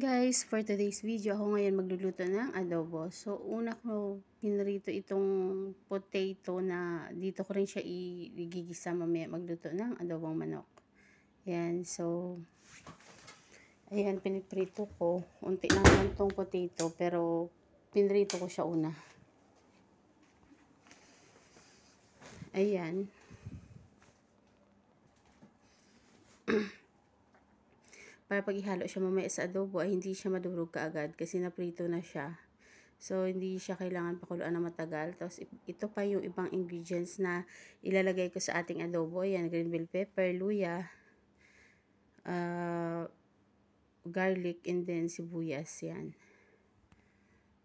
Guys, for today's video, ako ngayon magluluto ng adobo. So, una ko pinrito itong potato na dito ko rin siya igigisa mamaya magluto ng adobong manok. Ayan, so, ayan, piniprito ko. Unti lang naman itong potato, pero pinrito ko siya una. Ayan. Para pag ihalo siya mamaya sa adobo ay hindi siya madurog kaagad kasi naprito na siya. So, hindi siya kailangan pakuluan na matagal. Tapos, ito pa yung ibang ingredients na ilalagay ko sa ating adobo. Ayan, green bell pepper, luya, garlic, and then sibuyas. Yan.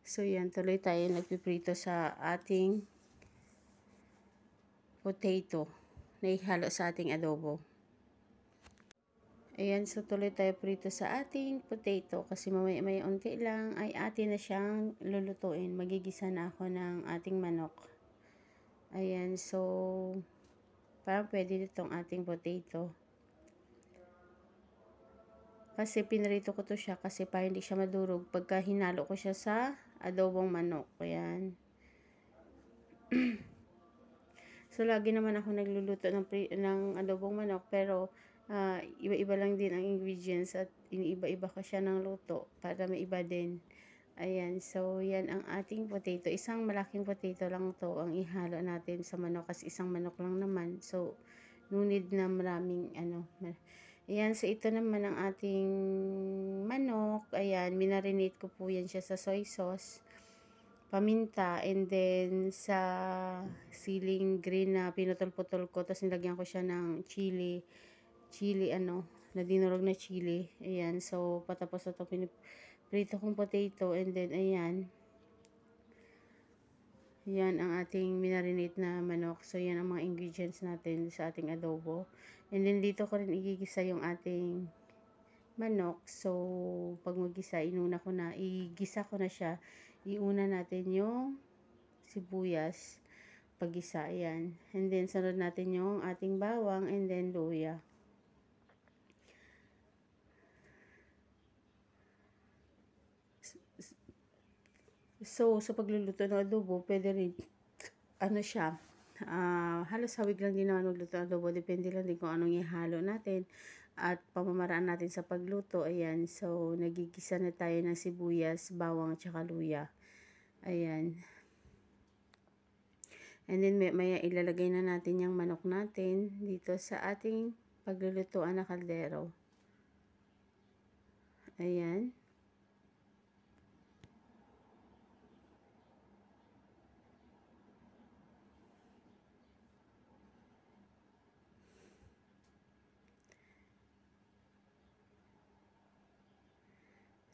So, yan. Tuloy tayo nagpiprito sa ating potato na ihalo sa ating adobo. Ayan, so tuloy tayo prito sa ating potato kasi mamaya unti lang ay atin na siyang lulutuin. Magigisa na ako ng ating manok. Ayan, so parang pwede itong ating potato. Kasi pinrito ko to siya kasi para hindi siya madurog pagka hinalo ko siya sa adobong manok. Ayan. So lagi naman ako nagluluto ng adobong manok pero iba-iba lang din ang ingredients at iniiba-iba ko siya ng luto para may iba din. Ayan, so yan ang ating potato. Isang malaking potato lang to ang ihalo natin sa manok kasi isang manok lang naman. So, no need na maraming Ayan, so ito naman ang ating manok. Ayan, minarinate ko po yan siya sa soy sauce, paminta, and then sa siling green na pinutol-putol ko. Tapos nilagyan ko siya ng chili na dinurog na chili. Ayan, so patapos na ito prito kong potato, and then ayan. Yan ang ating minarinate na manok. So yan ang mga ingredients natin sa ating adobo. And then dito ko rin igigisa yung ating manok. So pag magisa, igisa ko na siya. Iuna natin yung sibuyas paggisa. Ayan. And then sunod natin yung ating bawang and then luya. So, sa pagluluto ng adobo, pwede rin, halos hawig lang din naman magluto ng adobo. Depende lang din kung anong ihalo natin at pamamaraan natin sa pagluto. Ayan, so, nagigisa na tayo ng sibuyas, bawang, at saka luya. Ayan. And then, maya ilalagay na natin yung manok natin dito sa ating paglulutuan na kaldero. Ayan.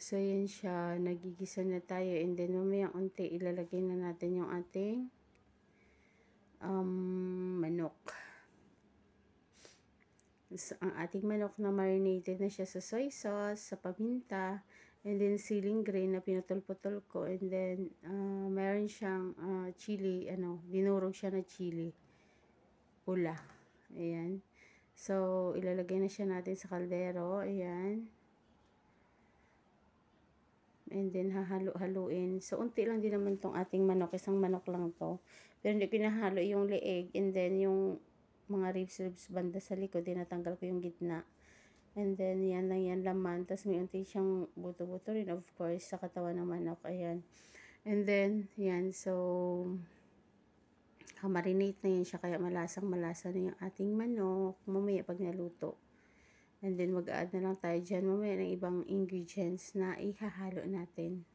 So, yan siya. Nagigisa na tayo. And then, mamaya unti, ilalagay na natin yung ating manok. So, ang ating manok na marinated na siya sa soy sauce, sa paminta, and then siling green na pinutol-putol ko. And then, meron siyang chili, dinurog siya na chili. Pula. Ayan. So, ilalagay na siya natin sa kaldero. Ayan. And then, hahalo-haluin. So, unti lang din naman tong ating manok. Isang manok lang to. Pero hindi pinahalo yung leeg. And then, yung mga ribs banda sa likod. Tinatanggal ko yung gitna. And then, yan lang yan laman. Tapos, may unti siyang buto-buto rin, of course, sa katawan ng manok. Ayan. And then, yan. So, marinate na yan siya. Kaya malasang-malasa na yung ating manok. Mamaya pag naluto. And then, mag-add na lang tayo dyan mamaya ng ibang ingredients na ihahalo natin.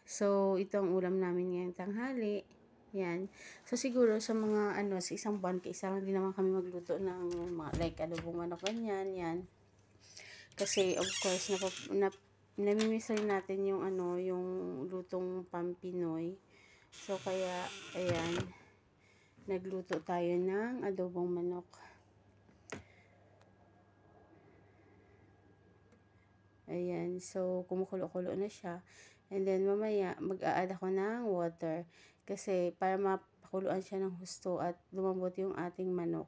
So, ito ang ulam namin ngayong tanghali. Yan. So, siguro sa mga, sa isang buwan, isa lang din naman kami magluto ng mga, like, adobong manok, ganyan, yan. Kasi, of course, namimiss rin natin yung, yung lutong Pampinoy. So, kaya, ayan, nagluto tayo ng adobong manok. Ayan, so kumukulo-kulo na siya. And then mamaya mag-a-add ako ng water kasi para mapakuluan siya ng husto at lumambot yung ating manok.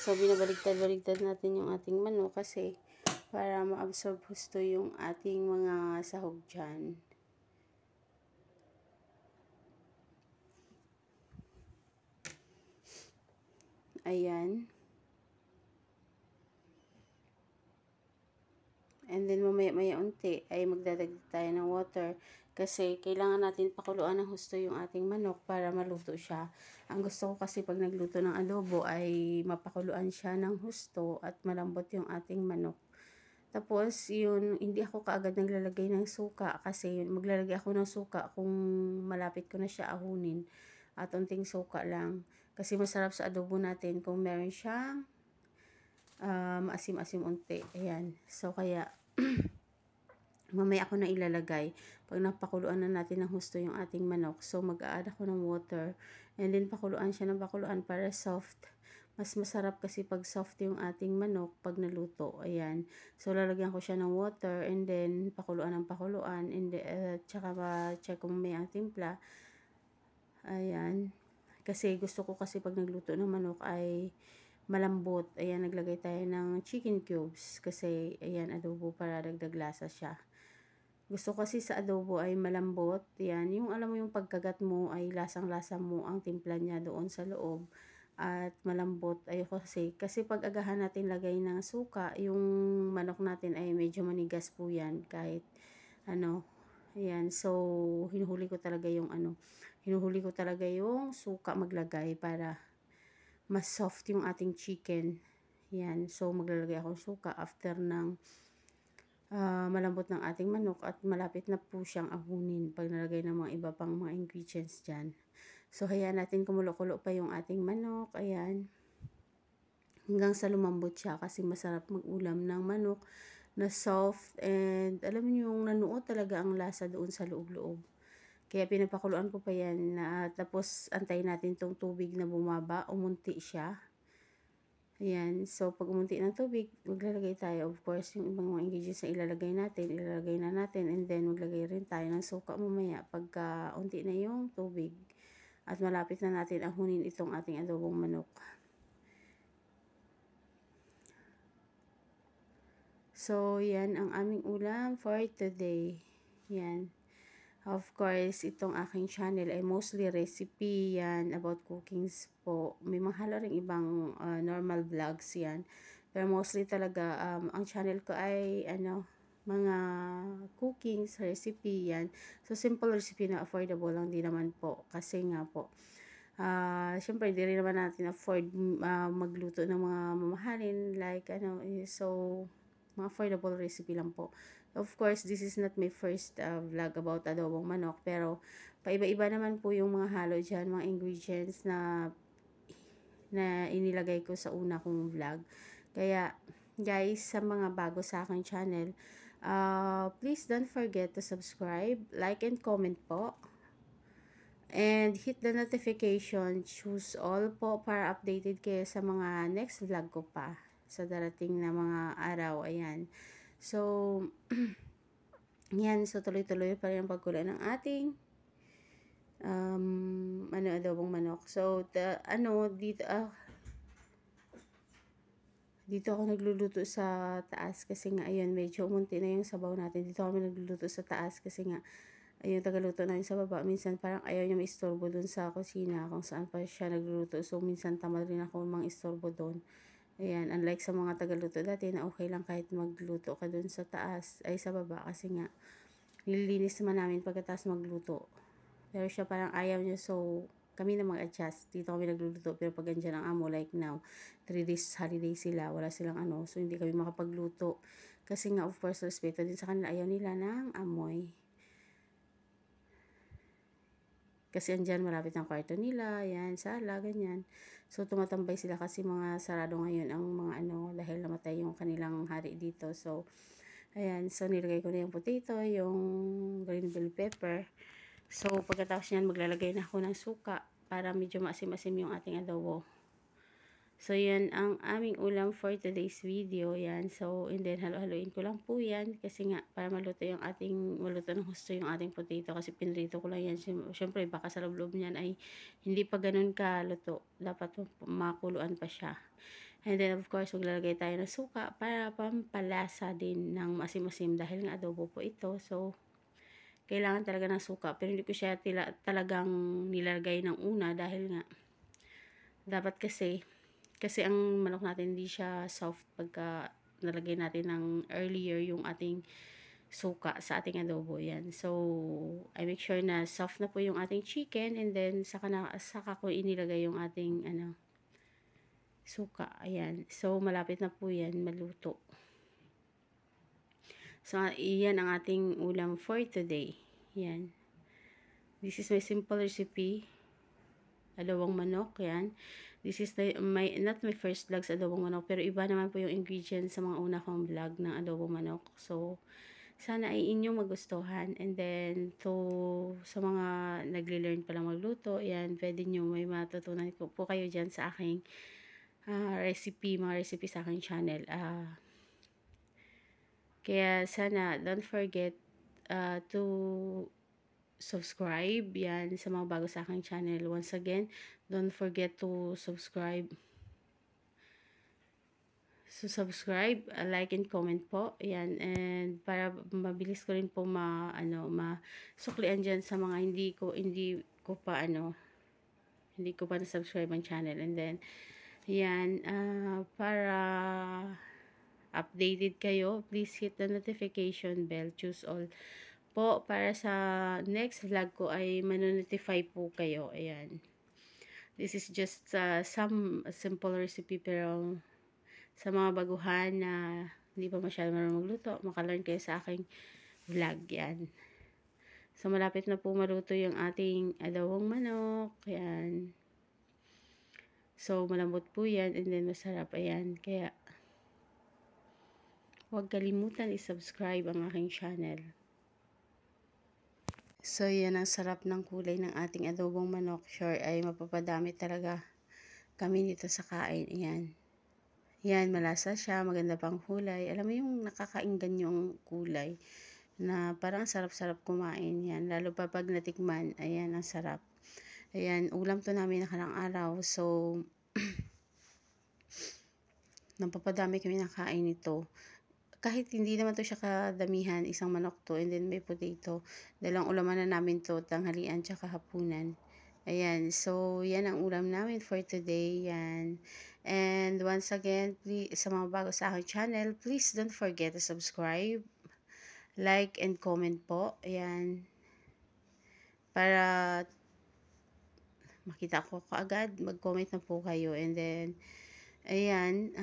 So, binabaliktad-baliktad natin yung ating manok kasi para ma-absorb gusto yung ating mga sahog dyan. Ayan. And then, mamaya-maya unti ay magdadagdag tayo ng water kasi kailangan natin pakuluan ng husto yung ating manok para maluto siya. Ang gusto ko kasi pag nagluto ng adobo ay mapakuluan siya ng husto at malambot yung ating manok. Tapos, yun, hindi ako kaagad naglalagay ng suka kasi maglalagay ako ng suka kung malapit ko na siya ahunin. At unting suka lang. Kasi masarap sa adobo natin kung meron siyang maasim-asim unti. Ayan. So, kaya mamaya ako na ilalagay pag napakuluan na natin ng husto yung ating manok. So, mag-a-add ako ng water and then pakuluan siya ng pakuluan para soft. Mas masarap kasi pag soft yung ating manok pag naluto. Ayan. So, lalagyan ko siya ng water and then pakuluan ng pakuluan and tsaka check kung may ang timpla. Ayan. Kasi gusto ko kasi pag nagluto ng manok ay malambot. Ayan, naglagay tayo ng chicken cubes kasi ayan, adobo para dagdag lasa siya. Gusto kasi sa adobo ay malambot. Yan, yung alam mo yung pagkagat mo ay lasang-lasa mo ang timpla niya doon sa loob. At malambot. Ayoko kasi pag agahan natin lagay ng suka, yung manok natin ay medyo manigas po yan kahit ano. Ayan, so hinuhuli ko talaga yung suka maglagay para mas soft yung ating chicken. Yan, so maglalagay ako ng suka after ng malambot ng ating manok at malapit na po siyang ahunin pag nalagay ng mga iba pang mga ingredients dyan. So, hayaan natin kumulo-kulo pa yung ating manok. Ayan. Hanggang sa lumambot siya kasi masarap mag-ulam ng manok na soft and alam niyo yung nanuot talaga ang lasa doon sa loob-loob. Kaya pinapakuluan ko pa yan tapos antayin natin tong tubig na bumaba, umunti siya. Ayan, so pag umunti ng tubig, maglalagay tayo, of course, yung ibang mga ingredients na ilalagay na natin, and then maglagay rin tayo ng suka mamaya pagka unti na yung tubig. At malapit na natin ahunin itong ating adobong manok. So, yan ang aming ulam for today. Yan. Of course, itong aking channel ay mostly recipe yan about cookings po. May mga halo ring ibang normal vlogs yan. Pero mostly talaga ang channel ko ay mga cookings, recipe yan. So simple recipe na affordable lang din naman po. Kasi nga po, syempre hindi rin naman natin afford magluto ng mga mamahalin like so mga affordable recipe lang po. Of course, this is not my first vlog about adobong manok, pero paiba-iba naman po yung mga halo dyan, mga ingredients na inilagay ko sa una kong vlog. Kaya, guys, sa mga bago sa aking channel, please don't forget to subscribe, like, and comment po. And hit the notification, choose all po para updated kayo sa mga next vlog ko pa sa darating na mga araw. Ayan. So, yan. So, tuloy-tuloy pa rin ang pagkulo ng ating adobong manok. So, dito ako nagluluto sa taas kasi nga, ayun, medyo umunti na yung sabaw natin. Dito kami nagluluto sa taas kasi nga, ayun, tagaluto namin sa baba. Minsan parang ayaw niya maistorbo dun sa kusina kung saan pa siya nagluluto. So, minsan tamad rin ako mang-istorbo dun. Ayan, unlike sa mga tagaluto dati na okay lang kahit magluto ka dun sa taas, ay sa baba kasi nga, nililinis naman namin pagkatapos magluto. Pero siya parang ayaw niya, so kami na mag-adjust. Dito kami nagluluto, pero pag andyan ang amo, like now, 3 days holiday sila, wala silang so hindi kami makapagluto. Kasi nga, of course, respeto din sa kanila, ayaw nila ng amoy. Kasi andyan malapit ang kwarto nila, yan, sala, ganyan. So, tumatambay sila kasi mga sarado ngayon ang mga dahil namatay yung kanilang hari dito. So, ayan, so nilagay ko na yung potato, yung green bell pepper. So, pagkatapos niyan, maglalagay na ako ng suka para medyo maasim-asim yung ating adobo. So, yan ang aming ulam for today's video. Yan. So, and then, halo-haloin ko lang po yan. Kasi nga, para maluto ng husto yung ating potato. Kasi pinrito ko lang yan. Siyempre, baka sa loob niyan ay hindi pa ganun kaluto. Dapat makuluan pa siya. And then, of course, maglalagay tayo ng suka para pampalasa din ng masim-masim. Dahil nga adobo po ito. So, kailangan talaga ng suka. Pero hindi ko siya talagang nilagay ng una. Dahil nga, dapat kasi ang manok natin hindi siya soft pagka nalagay natin ng earlier yung ating suka sa ating adobo. Yan. So, I make sure na soft na po yung ating chicken and then saka ko inilagay yung ating suka. Ayan. So, malapit na po yan maluto. So, iyan ang ating ulam for today. Yan. This is my simple recipe. Adobong manok. Yan. This is not my first vlog sa adobong manok, pero iba naman po yung ingredients sa mga una kong vlog ng adobong manok. So, sana ay inyong magustuhan. And then, sa mga nagle-learn pa lang magluto, yan, pwede nyo may matutunan po kayo dyan sa aking mga recipe sa aking channel. Kaya sana, don't forget to subscribe yan sa mga bago sa aking channel. Once again, don't forget to subscribe, like and comment po. Yan, and para mabilis ko rin po masuklian diyan sa mga hindi ko pa na-subscribe ang channel. And then yan, para updated kayo, please hit the notification bell, choose all po, para sa next vlog ko ay manonotify po kayo. Ayan. This is just some simple recipe, pero sa mga baguhan na hindi pa masyadong marunong magluto, makalearn kayo sa aking vlog. Yan. So, malapit na po maluto yung ating adobong manok. Yan. So, malambot po yan and then masarap. Ayan. Kaya, huwag kalimutan i-subscribe ang aking channel. So, yan ang sarap ng kulay ng ating adobong manok. Sure, ay mapapadami talaga kami nito sa kain. Ayan. Yan, malasa siya. Maganda pang kulay. Alam mo yung nakakainggan yung kulay na parang sarap-sarap kumain. Yan. Lalo pa pag natikman. Ayan, ang sarap. Ayan, ulam to namin nakarang araw. So, napapadami kami ng kain nito. Kahit hindi naman to siya kadamihan, isang manok to, and then may potato. Dalawang ulaman na namin to, tanghalian tsaka hapunan. Ayan, so yan ang ulam namin for today. Yan. And once again, please, sa mga bago sa aking channel, please don't forget to subscribe, like, and comment po. Ayan. Para makita ko kaagad, mag-comment na po kayo. And then, ayan,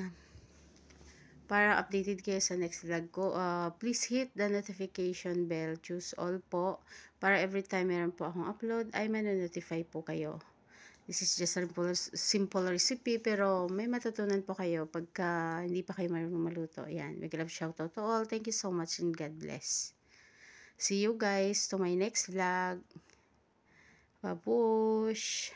para updated kayo sa next vlog ko, please hit the notification bell, choose all po, para every time meron po akong upload, ay manonotify po kayo. This is just a simple recipe, pero may matutunan po kayo pagka hindi pa kayo marunong maluto. Ayan, big love shoutout to all. Thank you so much and God bless. See you guys to my next vlog. Babush!